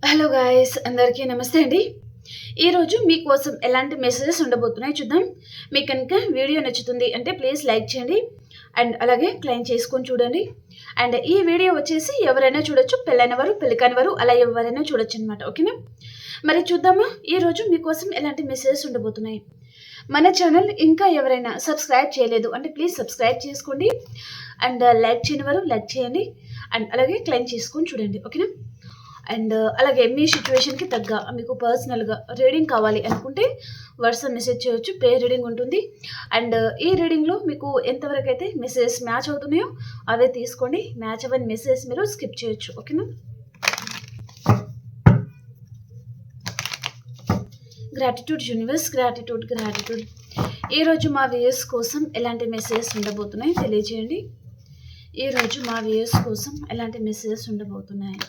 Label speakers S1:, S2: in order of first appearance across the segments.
S1: Hello guys, అందరికీ నమస్తే అండి. ఈరోజు మీకోసం ఎలాంటి మెసేజెస్ ఉండబోతున్నాయి చూద్దాం. మీకు కనుక వీడియో నచ్చుతుంది అంటే ప్లీజ్ లైక్ చేయండి అండ్ అలాగే క్లైమ్ చేసుకొని చూడండి. అండ్ ఈ వీడియో వచ్చేసి ఎవరైనా చూడొచ్చు, పెళ్ళైన వారు, పెళ్లి కాని వారు, అలా ఎవరైనా చూడొచ్చు అనమాట. ఓకేనా? మరి చూద్దామా ఈరోజు మీకోసం ఎలాంటి మెసేజెస్ ఉండబోతున్నాయి. మన ఛానల్ ఇంకా ఎవరైనా సబ్స్క్రైబ్ చేయలేదు అంటే ప్లీజ్ సబ్స్క్రైబ్ చేసుకోండి అండ్ లైక్ చేయని వారు లైక్ చేయండి అండ్ అలాగే క్లైమ్ చేసుకొని చూడండి. ఓకేనా? అండ్ అలాగే మీ సిచ్యువేషన్కి తగ్గ మీకు పర్సనల్గా రీడింగ్ కావాలి అనుకుంటే వాట్సాప్ మెసేజ్ చేయొచ్చు. పే రీడింగ్ ఉంటుంది. అండ్ ఈ రీడింగ్లో మీకు ఎంతవరకు అయితే మెసేజెస్ మ్యాచ్ అవుతున్నాయో అవే తీసుకోండి. మ్యాచ్ అవ్వని మెసేజెస్ మీరు స్కిప్ చేయొచ్చు. ఓకేనా? Gratitude universe, gratitude. ఈరోజు మా వ్యూయర్స్ కోసం ఎలాంటి మెసేజెస్ ఉండబోతున్నాయి తెలియజేయండి. ఈరోజు మా వ్యూయర్స్ కోసం ఎలాంటి మెసేజెస్ ఉండబోతున్నాయి.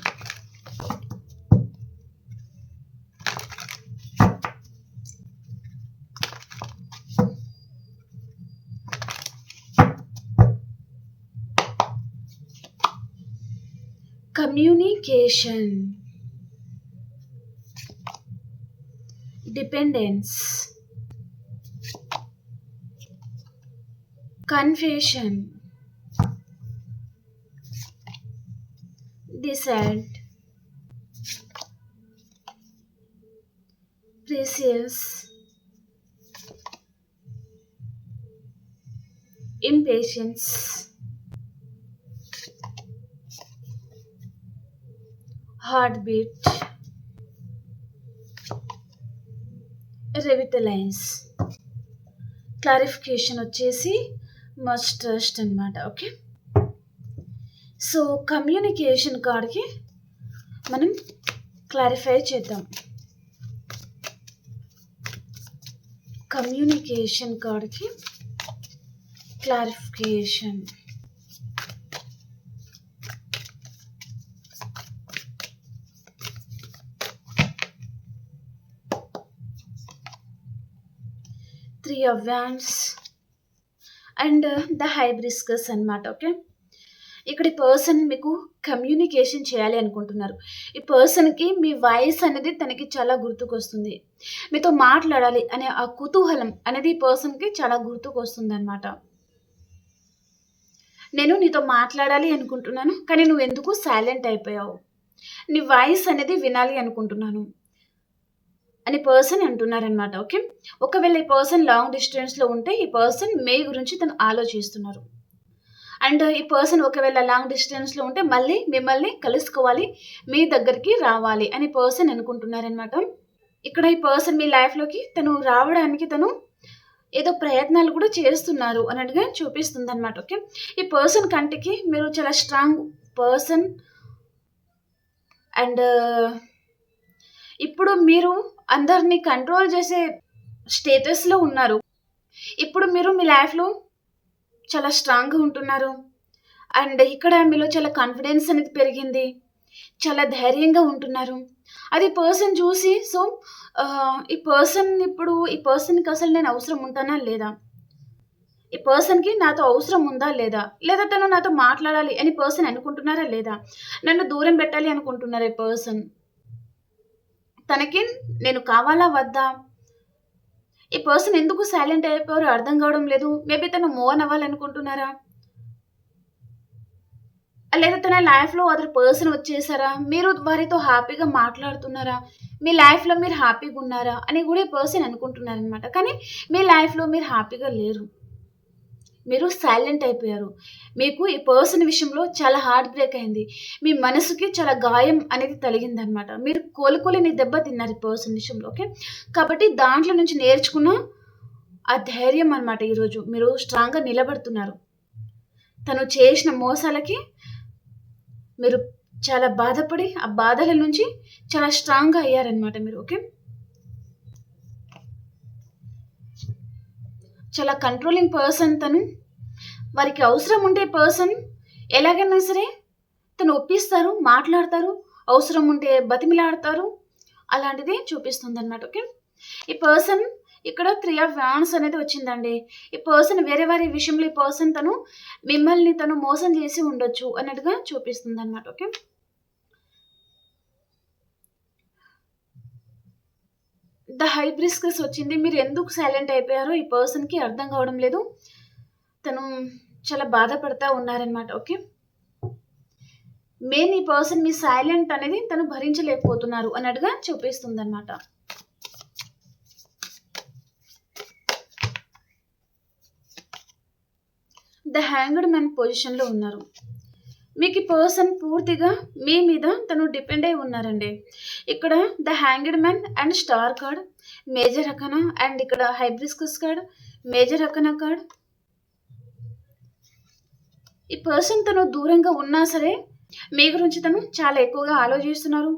S1: Communication, dependence, confession, decide, precious, impatience, heartbeat, revitalize. Clarification వచ్చేసి మస్ట్ ట్రస్ట్ అనమాట. ఓకే, సో కమ్యూనికేషన్ కార్డ్కి మనం క్లారిఫై చేద్దాం. కమ్యూనికేషన్ కార్డ్కి clarification. Three of Wands and the hibiscus అనమాట. ఓకే, ఇక్కడ ఈ పర్సన్ మీకు కమ్యూనికేషన్ చేయాలి అనుకుంటున్నారు. ఈ పర్సన్కి మీ వాయిస్ అనేది తనకి చాలా గుర్తుకొస్తుంది. మీతో మాట్లాడాలి అనే ఆ కుతూహలం అనేది ఈ పర్సన్కి చాలా గుర్తుకొస్తుంది అనమాట. నేను నీతో మాట్లాడాలి అనుకుంటున్నాను, కానీ నువ్వు ఎందుకు సైలెంట్ అయిపోయావు, నీ వాయిస్ అనేది వినాలి అనుకుంటున్నాను అని పర్సన్ అంటున్నారనమాట. ఓకే, ఒకవేళ ఈ పర్సన్ లాంగ్ డిస్టెన్స్లో ఉంటే ఈ పర్సన్ మీ గురించి తను ఆలోచిస్తున్నారు. అండ్ ఈ పర్సన్ ఒకవేళ లాంగ్ డిస్టెన్స్లో ఉంటే మళ్ళీ మిమ్మల్ని కలుసుకోవాలి, మీ దగ్గరికి రావాలి అని పర్సన్ అనుకుంటున్నారనమాట. ఇక్కడ ఈ పర్సన్ మీ లైఫ్లోకి తను రావడానికి తను ఏదో ప్రయత్నాలు కూడా చేస్తున్నారు అన్నట్టుగా చూపిస్తుంది అనమాట. ఓకే, ఈ పర్సన్ కంటికి మీరు చాలా స్ట్రాంగ్ పర్సన్ అండ్ ఇప్పుడు మీరు అందరినీ కంట్రోల్ చేసే స్టేటస్లో ఉన్నారు. ఇప్పుడు మీరు మీ లైఫ్లో చాలా స్ట్రాంగ్గా ఉంటున్నారు అండ్ ఇక్కడ మీలో చాలా కాన్ఫిడెన్స్ అనేది పెరిగింది, చాలా ధైర్యంగా ఉంటున్నారు. అది పర్సన్ చూసి సో ఈ పర్సన్కి అసలు నేను అవసరం ఉంటానా లేదా, ఈ పర్సన్కి నాతో అవసరం ఉందా లేదా, లేదా తను నాతో మాట్లాడాలి అని పర్సన్ అనుకుంటున్నారా లేదా, నన్ను దూరం పెట్టాలి అనుకుంటున్నారా ఈ పర్సన్, తనకి నేను కావాలా వద్దా, ఈ పర్సన్ ఎందుకు సైలెంట్ అయిపోయారో అర్థం కావడం లేదు. మేబీ తను మూవ్ అవ్వాలనుకుంటున్నారా, లేదా తన లైఫ్లో అదర్ పర్సన్ వచ్చేసారా, మీరు వారితో హ్యాపీగా మాట్లాడుతున్నారా, మీ లైఫ్లో మీరు హ్యాపీగా ఉన్నారా అని కూడా ఈ పర్సన్ అనుకుంటున్నారనమాట. కానీ మీ లైఫ్లో మీరు హ్యాపీగా లేరు, మీరు సైలెంట్ అయిపోయారు. మీకు ఈ పర్సన్ విషయంలో చాలా హార్ట్ బ్రేక్ అయింది, మీ మనసుకి చాలా గాయం అనేది తగిలిందనమాట. మీరు కోలుకోలేని దెబ్బ తిన్నారు ఈ పర్సన్ విషయంలో. ఓకే, కాబట్టి దాంట్లో నుంచి నేర్చుకున్న ఆ ధైర్యం అనమాట ఈరోజు మీరు స్ట్రాంగ్గా నిలబడుతున్నారు. తను చేసిన మోసాలకి మీరు చాలా బాధపడి ఆ బాధల నుంచి చాలా స్ట్రాంగ్గా అయ్యారనమాట మీరు. ఓకే, చాలా కంట్రోలింగ్ పర్సన్ తను. వారికి అవసరం ఉంటే పర్సన్ ఎలాగైనా సరే తను ఒప్పిస్తారు, మాట్లాడతారు, అవసరం ఉంటే బతిమిలాడతారు, అలాంటిది చూపిస్తుంది అనమాట. ఓకే, ఈ పర్సన్ ఇక్కడ 3 of Wands అనేది వచ్చిందండి. ఈ పర్సన్ వేరే వారి విషయంలో ఈ పర్సన్ తను మిమ్మల్ని తను మోసం చేసి ఉండొచ్చు అన్నట్టుగా చూపిస్తుంది అనమాట. ఓకే, ద హైబ్రిస్కస్ వచ్చింది. మీరు ఎందుకు సైలెంట్ అయిపోయారో ఈ పర్సన్‌కి అర్థం కావడం లేదు. తను చాలా బాధపడతా ఉన్నారనమాట. ఓకే. మెయిన్ ఈ పర్సన్ మీ సైలెంట్ అనేది తను భరించలేకపోతున్నారు అన్నట్టుగా చూపిస్తుందనమాట. ద హ్యాంగ్డ్ మ్యాన్ పొజిషన్‌లో ఉన్నారు. మీకు ఈ పర్సన్ పూర్తిగా మీ మీద తను డిపెండ్ అయి ఉన్నారండి. ఇక్కడ the hanged man and star card, major arcana and ఇక్కడ hibiscus card, major arcana card. ఈ పర్సన్ తను దూరంగా ఉన్నా సరే మీ గురించి తను చాలా ఎక్కువగా ఆలోచిస్తున్నారు.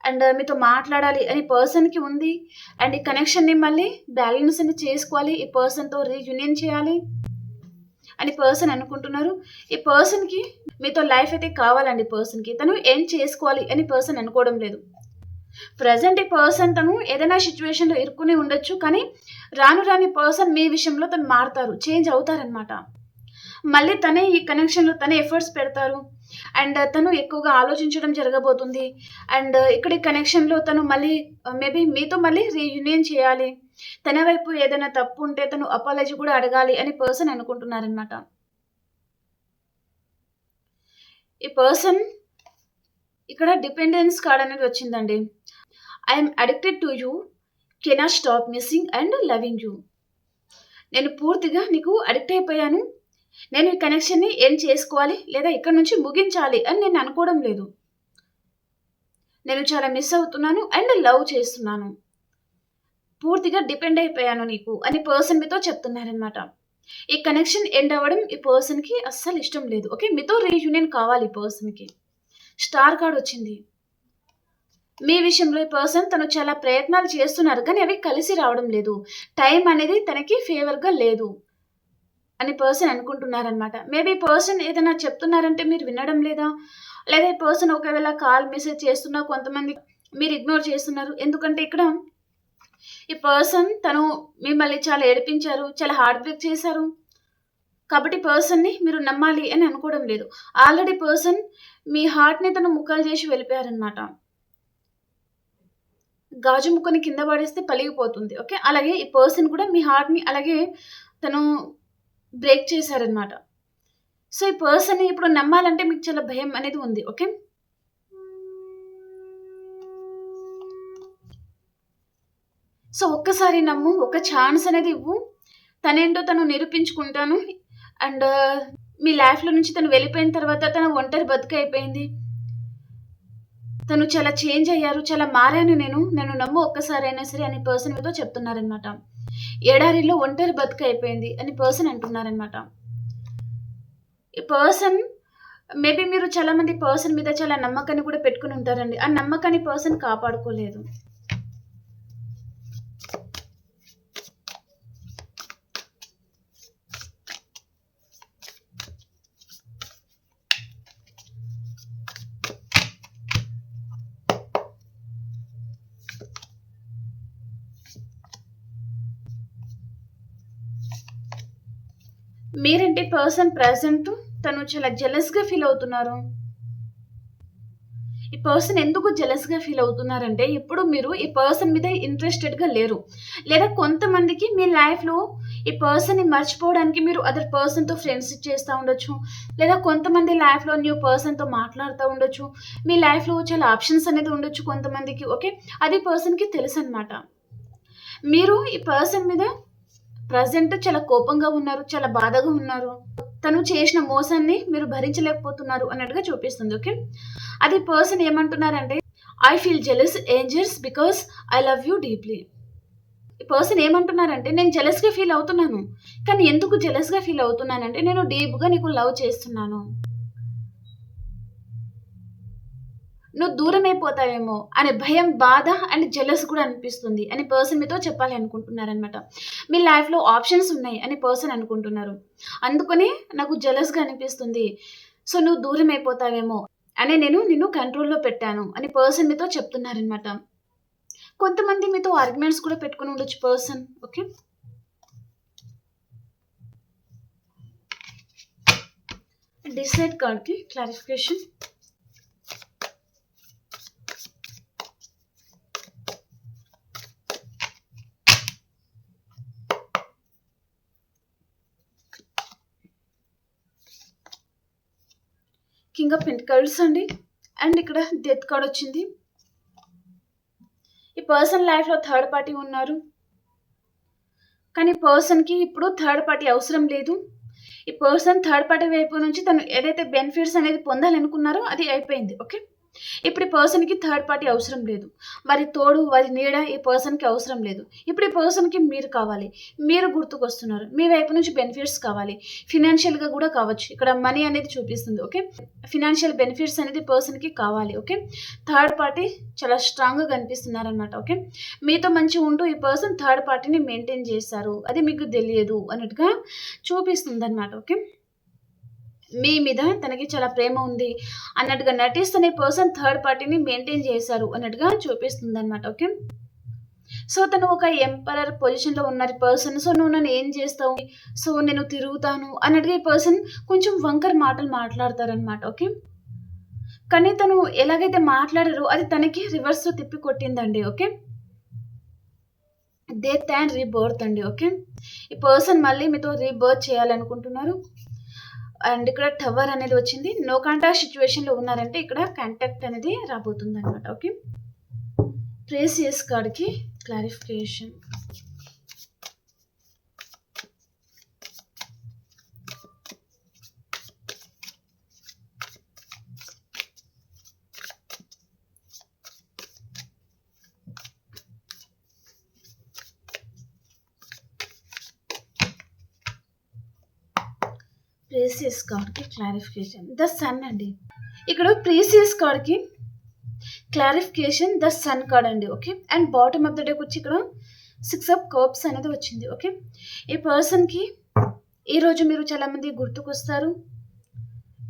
S1: అండ్ మీతో మాట్లాడాలి అని పర్సన్‌కి ఉంది. అండ్ ఈ కనెక్షన్‌ని మళ్ళీ బ్యాలెన్స్ అని చేసుకోవాలి. ఈ పర్సన్‌తో రీయూనియన్ చేయాలి అని పర్సన్ అనుకుంటున్నారు. ఈ పర్సన్‌కి మీతో లైఫ్ అయితే కావాలండి. పర్సన్‌కి తను ఏం చేసుకోవాలి అని పర్సన్ అనుకోవడం లేదు. ప్రజెంట్ ఈ పర్సన్ తను ఏదైనా సిచ్యువేషన్‌లో ఇరుక్కుని ఉండొచ్చు. కానీ రాను రాని పర్సన్ మీ విషయంలో తను మారుతారు, చేంజ్ అవుతారనమాట. మళ్ళీ తనే ఈ కనెక్షన్‌లో తనే ఎఫర్ట్స్ పెడతారు. అండ్ తను ఎక్కువగా ఆలోచించడం జరగబోతుంది. అండ్ ఇక్కడ ఈ కనెక్షన్‌లో తను మళ్ళీ మేబీ మీతో మళ్ళీ రీయూనియన్ చేయాలి. తన వైపు ఏదైనా తప్పు ఉంటే తను అపాలజీ కూడా అడగాలి అని పర్సన్ అనుకుంటున్నారనమాట. ఈ పర్సన్ ఇక్కడ డిపెండెన్స్ కార్డ్ అనేది వచ్చిందండి. I'm addicted to you, cannot stop missing and loving you. నేను పూర్తిగా నీకు అడిక్ట్ అయిపోయాను. నేను ఈ కనెక్షన్‌ని ఎండ్ చేసుకోవాలి లేదా ఇక్కడ నుంచి ముగించాలి అని నేను అనుకోవడం లేదు. నేను చాలా మిస్ అవుతున్నాను అండ్ లవ్ చేస్తున్నాను. పూర్తిగా డిపెండ్ అయిపోయాను నీకు అని పర్సన్ మీతో చెప్తున్నారనమాట. ఈ కనెక్షన్ ఎండ్ అవ్వడం ఈ పర్సన్‌కి అస్సలు ఇష్టం లేదు. ఓకే. మీతో రీయూనియన్ కావాలి ఈ పర్సన్‌కి. స్టార్ కార్డ్ వచ్చింది. మీ విషయంలో ఈ పర్సన్ తను చాలా ప్రయత్నాలు చేస్తున్నారు. కానీ అవి కలిసి రావడం లేదు. టైం అనేది తనకి ఫేవర్‌గా లేదు అని పర్సన్ అనుకుంటున్నారనమాట. మేబీ పర్సన్ ఏదైనా చెప్తున్నారంటే మీరు వినడం లేదా? లేదా ఈ పర్సన్ ఒకవేళ కాల్, మెసేజ్ చేస్తున్నా కొంతమంది మీరు ఇగ్నోర్ చేస్తున్నారు. ఎందుకంటే ఇక్కడ ఈ పర్సన్ తను మిమ్మల్ని చాలా ఏడిపించారు, చాలా హార్ట్ బ్రేక్ చేశారు. కాబట్టి పర్సన్‌ని మీరు నమ్మాలి అని అనుకోవడం లేదు. ఆల్రెడీ పర్సన్ మీ హార్ట్‌ని తను ముక్కలు చేసి వెళ్ళిపోయారనమాట. గాజు ముక్కని కింద పడేస్తే పలిగిపోతుంది. ఓకే. అలాగే ఈ పర్సన్ కూడా మీ హార్ట్‌ని అలాగే తను బ్రేక్ చేశారనమాట. సో, ఈ పర్సన్‌ని ఇప్పుడు నమ్మాలంటే మీకు చాలా భయం అనేది ఉంది. ఓకే. సో, ఒక్కసారి నమ్ము, ఒక ఛాన్స్ అనేది ఇవ్వు. తనేంటో తను నిరూపించుకుంటాను. అండ్ మీ లైఫ్‌లో నుంచి తను వెళ్ళిపోయిన తర్వాత తను ఒంటరి బతుకైపోయింది. తను చాలా చేంజ్ అయ్యారు. చాలా మారాను నేను. నన్ను నమ్ము ఒక్కసారైనా సరే అని పర్సన్ మీతో చెప్తున్నారనమాట. ఎడారిలో ఒంటరి బతుకైపోయింది అని పర్సన్ అంటున్నారనమాట. ఈ పర్సన్ మేబీ మీరు చాలా మంది పర్సన్ మీద చాలా నమ్మకాన్ని కూడా పెట్టుకొని ఉంటారండి. ఆ నమ్మకాన్ని పర్సన్ కాపాడుకోలేదు. మీరంటే పర్సన్ ప్రెజెంట్ తను చాలా జెలస్‌గా ఫీల్ అవుతున్నారు. ఈ పర్సన్ ఎందుకు జెలస్‌గా ఫీల్ అవుతున్నారంటే ఇప్పుడు మీరు ఈ పర్సన్ మీద ఇంట్రెస్టెడ్‌గా లేరు. లేదా కొంతమందికి మీ లైఫ్‌లో ఈ పర్సన్‌ని మర్చిపోవడానికి మీరు అదర్ పర్సన్‌తో ఫ్రెండ్షిప్ చేస్తా ఉండొచ్చు. లేదా కొంతమంది లైఫ్‌లో న్యూ పర్సన్‌తో మాట్లాడుతా ఉండొచ్చు. మీ లైఫ్‌లో చాలా ఆప్షన్స్ అనేది ఉండొచ్చు కొంతమందికి. ఓకే. అది పర్సన్‌కి తెలుసనమాట. మీరు ఈ పర్సన్ మీద ప్రెజెంట్ చాలా కోపంగా ఉన్నారు. చాలా బాధగా ఉన్నారు. తను చేసిన మోసాన్ని మీరు భరించలేకపోతున్నారు అన్నట్టుగా చూపిస్తుంది. ఓకే. అది పర్సన్ ఏమంటున్నారంటే I feel jealous ఏంజర్స్ because I love you deeply. ఈ పర్సన్ ఏమంటున్నారంటే నేను జెలస్‌గా ఫీల్ అవుతున్నాను. కానీ ఎందుకు జెలస్‌గా ఫీల్ అవుతున్నానంటే నేను డీప్‌గా నీకు లవ్ చేస్తున్నాను. నువ్వు దూరమైపోతావేమో అనే భయం, బాధ అండ్ జెలస్ కూడా అనిపిస్తుంది అని పర్సన్ మీతో చెప్పాలి అనుకుంటున్నారనమాట. మీ లైఫ్‌లో ఆప్షన్స్ ఉన్నాయి అని పర్సన్ అనుకుంటున్నారు. అందుకనే నాకు జెలస్‌గా అనిపిస్తుంది. సో, నువ్వు దూరమైపోతావేమో అని నేను నిన్ను కంట్రోల్‌లో పెట్టాను అని పర్సన్ మీతో చెప్తున్నారనమాట. కొంతమంది మీతో ఆర్గ్యుమెంట్స్ కూడా పెట్టుకొని ఉండొచ్చు పర్సన్. ఓకే. డిసైడ్ కార్డ్‌కి క్లారిఫికేషన్. కింగ్ ఆఫ్ పెంటికల్స్ అండి. అండ్ ఇక్కడ డెత్ కార్డ్ వచ్చింది. ఈ పర్సన్ లైఫ్లో థర్డ్ పార్టీ ఉన్నారు, కానీ పర్సన్కి ఇప్పుడు థర్డ్ పార్టీ అవసరం లేదు. ఈ పర్సన్ థర్డ్ పార్టీ వైపు నుంచి తను ఏదైతే బెనిఫిట్స్ అనేది పొందాలనుకున్నారో అది అయిపోయింది. ఓకే, ఇప్పుడు ఈ పర్సన్కి థర్డ్ పార్టీ అవసరం లేదు. వారి తోడు, వారి నీడ ఈ పర్సన్కి అవసరం లేదు. ఇప్పుడు ఈ పర్సన్కి మీరు కావాలి, మీరు గుర్తుకొస్తున్నారు, మీ వైపు నుంచి బెనిఫిట్స్ కావాలి, ఫినాన్షియల్గా కూడా కావచ్చు. ఇక్కడ మనీ అనేది చూపిస్తుంది. ఓకే, ఫినాన్షియల్ బెనిఫిట్స్ అనేది పర్సన్కి కావాలి. ఓకే, థర్డ్ పార్టీ చాలా స్ట్రాంగ్గా కనిపిస్తున్నారు అనమాట. ఓకే, మీతో మంచిగా ఉంటూ ఈ పర్సన్ థర్డ్ పార్టీని మెయింటైన్ చేశారు, అది మీకు తెలియదు అన్నట్టుగా చూపిస్తుంది అనమాట. ఓకే, మీ మీద తనకి చాలా ప్రేమ ఉంది అన్నట్టుగా నటిస్తున్న పర్సన్ థర్డ్ పార్టీని మెయింటైన్ చేశారు అన్నట్టుగా చూపిస్తుంది అనమాట. ఓకే, సో తను ఒక ఎంపరర్ పొజిషన్లో ఉన్నారు పర్సన్. సో నువ్వు నన్ను ఏం చేస్తావు, సో నేను తిరుగుతాను అన్నట్టుగా ఈ పర్సన్ కొంచెం వంకర మాటలు మాట్లాడతారనమాట. ఓకే, కానీ తను ఎలాగైతే మాట్లాడారో అది తనకి రివర్స్ తిప్పి కొట్టిందండి. ఓకే, డెత్ అండ్ రీబర్త్ అండి. ఓకే, ఈ పర్సన్ మళ్ళీ మీతో రీబర్త్ చేయాలనుకుంటున్నారు. అండ్ ఇక్కడ టవర్ అనేది వచ్చింది. నో కాంటాక్ట్ సిచ్యువేషన్లో ఉన్నారంటే ఇక్కడ కాంటాక్ట్ అనేది రాబోతుంది అనమాట. ఓకే, ప్రేసియస్ కార్డ్కి క్లారిఫికేషన్. ప్రీసియస్ కార్డ్కి క్లారిఫికేషన్ ద సన్ అండి. ఇక్కడ ప్రీసియస్ కార్డ్కి క్లారిఫికేషన్ ద సన్ కార్డ్ అండి. Okay, and bottom of the డేకి వచ్చి ఇక్కడ 6 ఆఫ్ కప్స్ అనేది వచ్చింది. ఓకే, ఈ పర్సన్కి ఈరోజు మీరు చాలామంది గుర్తుకొస్తారు.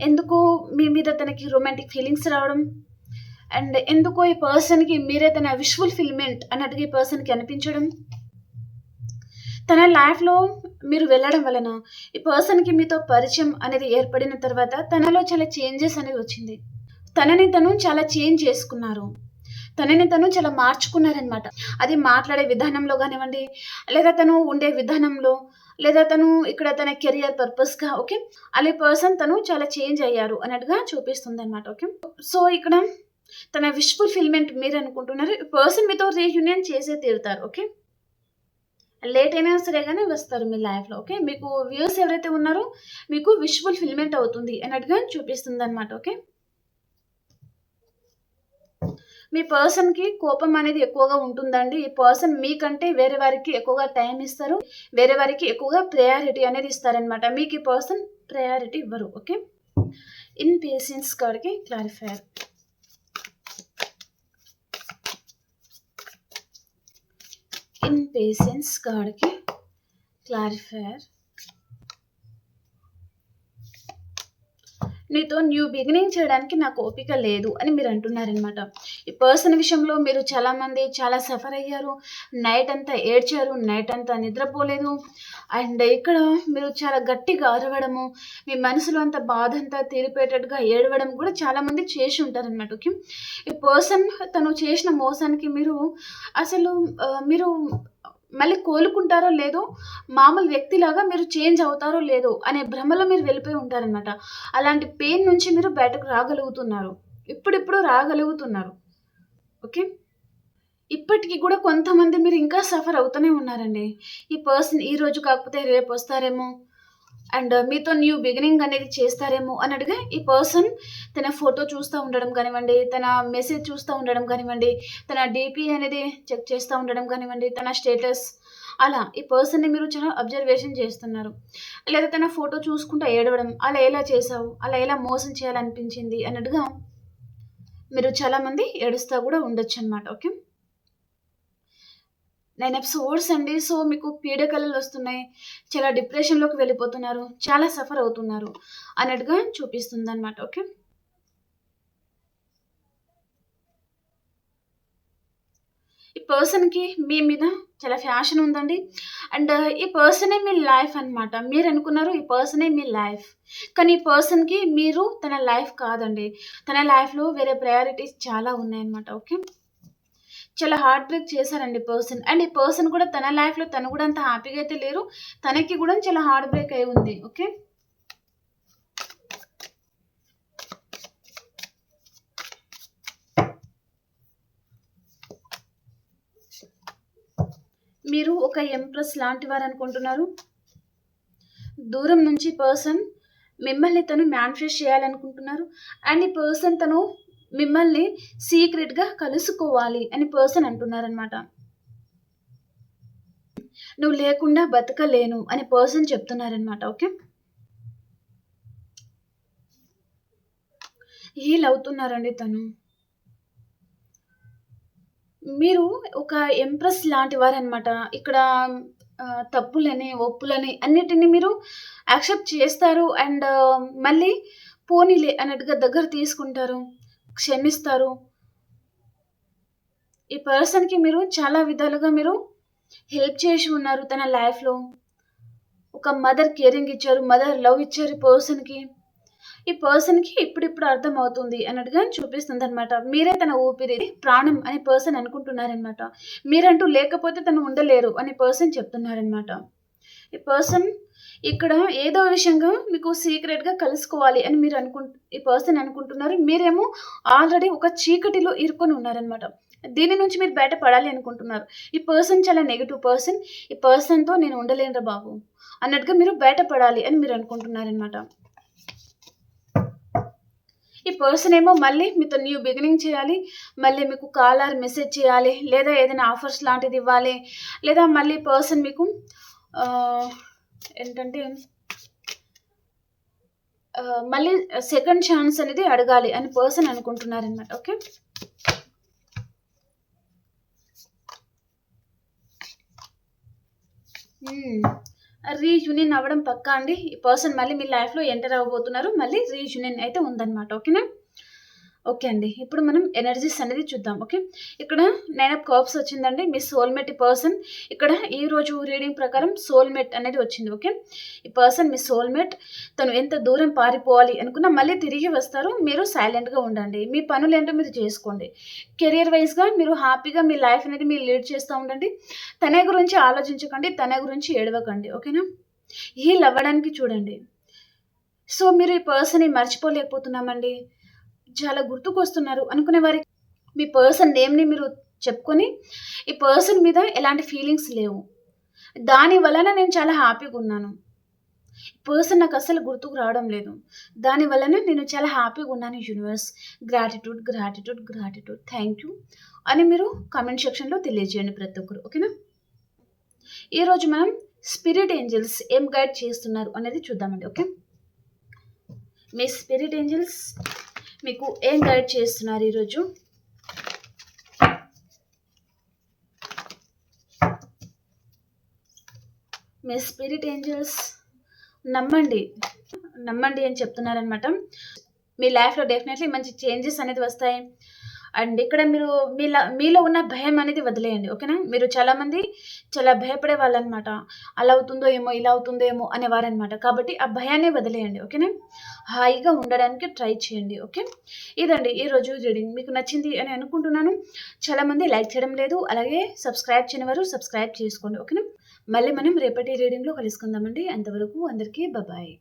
S1: ఎందుకో మీ మీద తనకి రొమాంటిక్ ఫీలింగ్స్ రావడం, అండ్ ఎందుకో ఈ పర్సన్కి మీరే తన విష్ ఫుల్ఫిల్మెంట్ అన్నట్టుగా ఈ పర్సన్కి అనిపించడం, తన లైఫ్లో మీరు వెళ్ళడం వలన ఈ పర్సన్కి మీతో పరిచయం అనేది ఏర్పడిన తర్వాత తనలో చాలా చేంజెస్ అనేది వచ్చింది. తనని తను చాలా చేంజ్ చేసుకున్నారు, తనని తను చాలా మార్చుకున్నారనమాట. అది మాట్లాడే విధానంలో కానివ్వండి, లేదా తను ఉండే విధానంలో, లేదా తను ఇక్కడ తన కెరియర్ పర్పస్గా. ఓకే, అలా పర్సన్ తను చాలా చేంజ్ అయ్యారు అన్నట్టుగా చూపిస్తుంది అనమాట. ఓకే, సో ఇక్కడ తన విష్ ఫుల్ఫిల్మెంట్ మీరు అనుకుంటున్నారు, ఈ పర్సన్ మీతో రీయూనియన్ చేసే తీరుతారు. ఓకే, లేట్ అయినా సరే కానీ వస్తారు మీ లైఫ్లో. ఓకే, మీకు వ్యూస్ ఎవరైతే ఉన్నారో మీకు విష్ ఫుల్ఫిల్మెంట్ అవుతుంది అన్నట్టుగా చూపిస్తుంది అనమాట. ఓకే, మీ పర్సన్కి కోపం అనేది ఎక్కువగా ఉంటుందండి. ఈ పర్సన్ మీకంటే వేరే వారికి ఎక్కువగా టైం ఇస్తారు, వేరే వారికి ఎక్కువగా ప్రయారిటీ అనేది ఇస్తారనమాట. మీకు ఈ పర్సన్ ప్రయారిటీ ఇవ్వరు. ఓకే, ఇన్ పేషెన్స్ కార్డ్కి క్లారిఫైర్. ఇన్ పేషెన్స్ కార్డ్కి క్లారిఫైర్. నీతో న్యూ బిగినింగ్ చేయడానికి నాకు ఓపిక లేదు అని మీరు అంటున్నారనమాట. ఈ పర్సన్ విషయంలో మీరు చాలామంది చాలా సఫర్ అయ్యారు, నైట్ అంతా ఏడ్చారు, నైట్ అంతా నిద్రపోలేదు. అండ్ ఇక్కడ మీరు చాలా గట్టిగా అరవడము, మీ మనసులో అంత బాధ అంతా తీరిపోయేటట్టుగా ఏడవడం కూడా చాలామంది చేసి ఉంటారనమాట. ఓకే, ఈ పర్సన్ తను చేసిన మోసానికి మీరు మళ్ళీ కోలుకుంటారో లేదో, మామూలు వ్యక్తిలాగా మీరు చేంజ్ అవుతారో లేదో అనే భ్రమలో మీరు వెళ్ళిపోయి ఉంటారనమాట. అలాంటి పెయిన్ నుంచి మీరు బయటకు రాగలుగుతున్నారు, ఇప్పుడిప్పుడు రాగలుగుతున్నారు. ఓకే, ఇప్పటికీ కూడా కొంతమంది మీరు ఇంకా సఫర్ అవుతూనే ఉన్నారండి. ఈ పర్సన్ ఈ రోజు కాకపోతే రేపు వస్తారేమో, అండ్ మీతో న్యూ బిగినింగ్ అనేది చేస్తారేమో అన్నట్టుగా ఈ పర్సన్ తన ఫోటో చూస్తూ ఉండడం కానివ్వండి, తన మెసేజ్ చూస్తూ ఉండడం కానివ్వండి, తన డీపీ అనేది చెక్ చేస్తూ ఉండడం కానివ్వండి, తన స్టేటస్, అలా ఈ పర్సన్ని మీరు చాలా అబ్జర్వేషన్ చేస్తున్నారు. లేదా తన ఫోటో చూసుకుంటూ ఏడవడం, అలా ఎలా చేసావు, అలా ఎలా మోసం చేయాలనిపించింది అన్నట్టుగా మీరు చాలామంది ఏడుస్తూ కూడా ఉండొచ్చు అనమాట. ఓకే, 9 ఎపిసోడ్స్ అండి. సో మీకు పీడకలలు వస్తున్నాయి, చాలా డిప్రెషన్లోకి వెళ్ళిపోతున్నారు, చాలా సఫర్ అవుతున్నారు అన్నట్టుగా చూపిస్తుంది అనమాట. ఓకే, ఈ పర్సన్కి మీ మీద చాలా ఫ్యాషన్ ఉందండి. అండ్ ఈ పర్సనే మీ లైఫ్ అనమాట. మీరు అనుకున్నారు ఈ పర్సనే మీ లైఫ్, కానీ ఈ పర్సన్కి మీరు తన లైఫ్ కాదండి. తన లైఫ్లో వేరే ప్రయారిటీస్ చాలా ఉన్నాయన్నమాట. ఓకే, చాలా హార్ట్ బ్రేక్ చేశారండి పర్సన్. అండ్ ఈ పర్సన్ కూడా తన లైఫ్లో తను కూడా అంత హ్యాపీగా అయితే లేరు, తనకి కూడా చాలా హార్ట్ బ్రేక్ అయి ఉంది. ఓకే, మీరు ఒక ఎంప్రెస్ లాంటి వారు అనుకుంటున్నారు. దూరం నుంచి పర్సన్ మిమ్మల్ని తను మేనిఫెస్ట్ చేయాలనుకుంటున్నారు. అండ్ ఈ పర్సన్ తను మిమ్మల్ని సీక్రెట్‌గా కలుసుకోవాలి అని పర్సన్ అంటున్నారనమాట. నువ్వు లేకుండా బతకలేను అని పర్సన్ చెప్తున్నారనమాట. ఓకే. హీల్ అవుతున్నారండి తను. మీరు ఒక ఎంప్రెస్ లాంటి వారనమాట. ఇక్కడ తప్పులని, ఒప్పులని అన్నిటిని మీరు యాక్సెప్ట్ చేస్తారు. అండ్ మళ్ళీ పోనీలే అన్నట్టుగా దగ్గర తీసుకుంటారు. క్షమిస్తారు. ఈ పర్సన్‌కి మీరు చాలా విధాలుగా మీరు హెల్ప్ చేసి ఉన్నారు తన లైఫ్‌లో. ఒక మదర్ కేరింగ్ ఇచ్చారు. మదర్ లవ్ ఇచ్చారు ఈ పర్సన్‌కి. ఈ పర్సన్‌కి ఇప్పుడిప్పుడు అర్థమవుతుంది అన్నట్టుగా చూపిస్తుందనమాట. మీరే తన ఊపిరి, ప్రాణం అనే పర్సన్ అనుకుంటున్నారనమాట. మీరంటూ లేకపోతే తను ఉండలేరు అనే పర్సన్ చెప్తున్నారనమాట. ఈ పర్సన్ ఇక్కడ ఏదో విషయంగా మీకు సీక్రెట్‌గా కలుసుకోవాలి అని మీరు ఈ పర్సన్ అనుకుంటున్నారు. మీరేమో ఆల్రెడీ ఒక చీకటిలో ఇరుక్కొని ఉన్నారనమాట. దీని నుంచి మీరు బయటపడాలి అనుకుంటున్నారు. ఈ పర్సన్ చాలా నెగెటివ్ పర్సన్. ఈ పర్సన్‌తో నేను ఉండలేనురా బాబు అన్నట్టుగా మీరు బయటపడాలి అని మీరు అనుకుంటున్నారనమాట. ఈ పర్సన్ ఏమో మళ్ళీ మీతో న్యూ బిగినింగ్ చేయాలి. మళ్ళీ మీకు కాల్ ఆర్ మెసేజ్ చేయాలి. లేదా ఏదైనా ఆఫర్స్ లాంటిది ఇవ్వాలి. లేదా మళ్ళీ పర్సన్ మీకు ఏంటంటే మళ్ళీ సెకండ్ ఛాన్స్ అనేది అడగాలి అని పర్సన్ అనుకుంటున్నారనమాట. ఓకే. రీయూనియన్ అవ్వడం పక్కా అండి. ఈ పర్సన్ మళ్ళీ మీ లైఫ్‌లో ఎంటర్ అవ్వబోతున్నారు. మళ్ళీ రీయూనియన్ అయితే ఉందన్నమాట. ఓకేనా? ఓకే అండి. ఇప్పుడు మనం ఎనర్జీస్ అనేది చూద్దాం. ఓకే. ఇక్కడ 9 ఆఫ్ కప్స్ వచ్చిందండి. మీ సోల్‌మేట్ పర్సన్. ఇక్కడ ఈరోజు రీడింగ్ ప్రకారం సోల్‌మేట్ అనేది వచ్చింది. ఓకే. ఈ పర్సన్ మీ సోల్‌మేట్. తను ఎంత దూరం పారిపోవాలి అనుకున్నా మళ్ళీ తిరిగి వస్తారు. మీరు సైలెంట్‌గా ఉండండి. మీ పనులేంటో మీరు చేసుకోండి. కెరియర్ వైస్‌గా మీరు హ్యాపీగా మీ లైఫ్ అనేది మీరు లీడ్ చేస్తూ ఉండండి. తన గురించి ఆలోచించకండి. తన గురించి ఏడవకండి. ఓకేనా? హీల్ అవ్వడానికి చూడండి. సో, మీరు ఈ పర్సన్‌ని మర్చిపోలేకపోతున్నామండి. చాలా గుర్తుకొస్తున్నారు అనుకునే వారికి మీ పర్సన్ నేమ్‌ని మీరు చెప్పుకొని, ఈ పర్సన్ మీద ఎలాంటి ఫీలింగ్స్ లేవు. దాని వలన నేను చాలా హ్యాపీగున్నాను. పర్సన్ నాకు అస్సలు గుర్తుకు రావడం లేదు. దాని వలన నేను చాలా హ్యాపీగున్నాను universe. Gratitude, gratitude, gratitude. Thank you అని మీరు కామెంట్ సెక్షన్‌లో తెలియజేయండి ప్రతి ఒక్కరు. ఓకేనా? ఈరోజు మనం స్పిరిట్ ఏంజెల్స్ ఏం గైడ్ చేస్తున్నారు అనేది చూద్దామండి. ఓకే. మీ స్పిరిట్ ఏంజెల్స్ మీకు ఏం గైడ్ చేస్తున్నారు ఈరోజు? మీ స్పిరిట్ ఏంజెల్స్ నమ్మండి అని చెప్తున్నారనమాట. మీ లైఫ్‌లో డెఫినెట్లీ మంచి చేంజెస్ అనేది వస్తాయి. అండ్ ఇక్కడ మీరు మీలో ఉన్న భయం అనేది వదిలేయండి. ఓకేనా? మీరు చాలామంది చాలా భయపడే వాళ్ళనమాట. అలా అవుతుందో ఏమో, ఇలా అవుతుందో ఏమో అనేవారనమాట. కాబట్టి ఆ భయాన్ని వదిలేయండి. ఓకేనా? హాయిగా ఉండడానికి ట్రై చేయండి. ఓకే. ఇదండి ఈరోజు రీడింగ్. మీకు నచ్చింది అని అనుకుంటున్నాను. చాలామంది లైక్ చేయడం లేదు. అలాగే సబ్స్క్రైబ్ చేయని వారు సబ్స్క్రైబ్ చేసుకోండి. ఓకేనా? మళ్ళీ మనం రేపటి రీడింగ్‌లో కలుసుకుందామండి. అంతవరకు అందరికీ బాయ్.